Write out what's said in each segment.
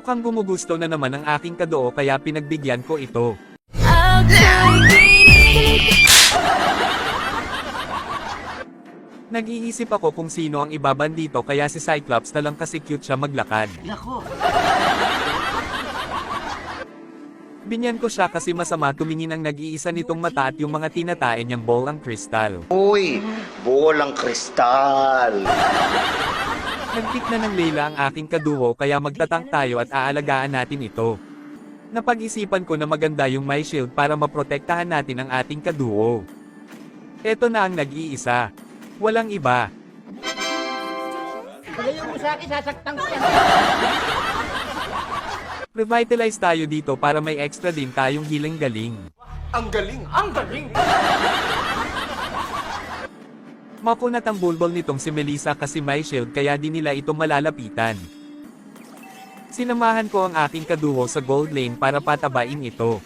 Mukhang gumugusto na naman ang aking kadoo kaya pinagbigyan ko ito. Nag-iisip ako kung sino ang ibaban dito kaya si Cyclops na lang kasi cute siya maglakad. Nako. Binyan ko siya kasi masama tumingin ang nag-iisa nitong mata at yung mga tinatae niyang bolang kristal. Uy, bolang kristal. Nagpick na ng Layla ang aking kaduho kaya magtatang tayo at aalagaan natin ito. Napag-isipan ko na maganda yung my shield para maprotektahan natin ang ating kaduho. Ito na ang nag-iisa. Walang iba. Pagayon mo sa akin, sasaktan ko yan. Revitalize tayo dito para may extra din tayong healing galing. Ang galing, ang galing. Makunat ang bulbol nitong si Melissa kasi may shield kaya di nila ito malalapitan. Sinamahan ko ang aking kaduho sa gold lane para patabain ito.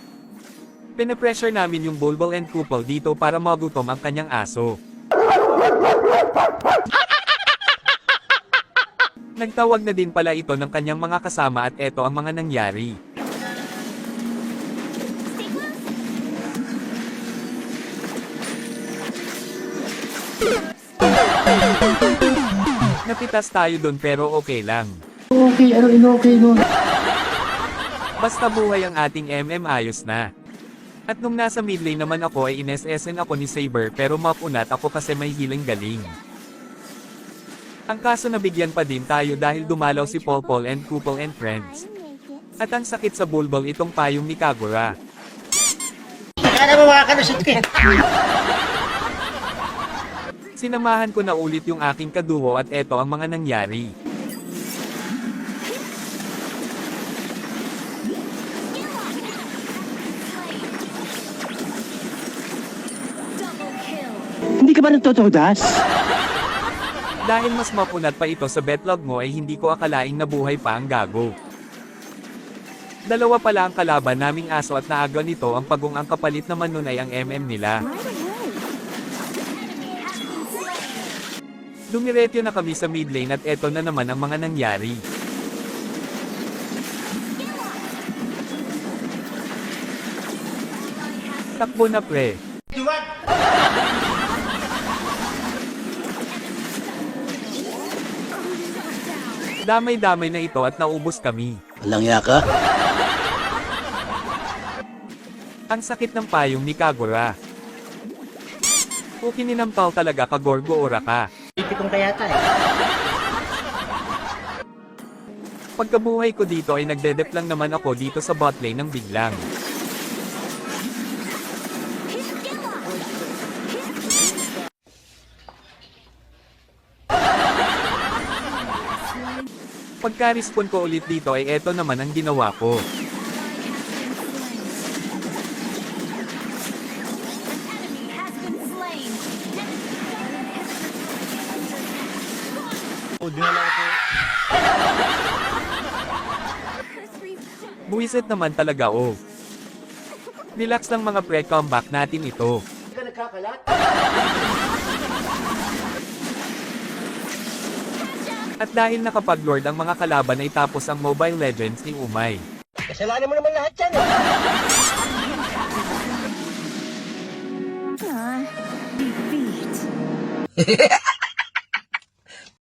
Pinapressure namin yung bulbol and couple dito para magutom ang kanyang aso. Nagtawag na din pala ito ng kanyang mga kasama at eto ang mga nangyari. Napitas tayo dun pero okay lang. Okay, okay no. Basta buhay ang ating MM ayos na. At nung nasa mid lane naman ako ay ines-SN ako ni Saber pero mapunat ako kasi may healing galing. Ang kaso nabigyan pa din tayo dahil dumalaw si Paul and Couple and Friends. At ang sakit sa bulbol itong payong ni Kagura. Kaya mo makakalusot ka. Sinamahan ko na ulit yung aking kaduho at eto ang mga nangyari. Hindi ka ba nagtotodas? Dahil mas mapunat pa ito sa betlog mo ay hindi ko akalaing nabuhay pa ang gago. Dalawa pala ang kalaban naming aso at naaga nito ang pagong ang kapalit naman nun ay ang MM nila. Dumiretso na kami sa mid lane at eto na naman ang mga nangyari. Takbo na pre. Damay-damay na ito at naubos kami. Walang yaka? Ang sakit ng payong ni Kagura. Ukininampal talaga ka Gorgo ora ka. Ipikong kayata eh. Pagkabuhay ko dito ay nagdedep lang naman ako dito sa bot lane ng biglang. Pagka-respawn ko ulit dito ay eto naman ang ginawa ko. Buwisit naman talaga oh. Relax lang mga pre, comeback natin ito. Hindi ka nagkakalat? At dahil nakapag-lord ang mga kalaban ay tapos ang Mobile Legends ni Umay. Kasalanan mo naman lahat yan eh. Defeat.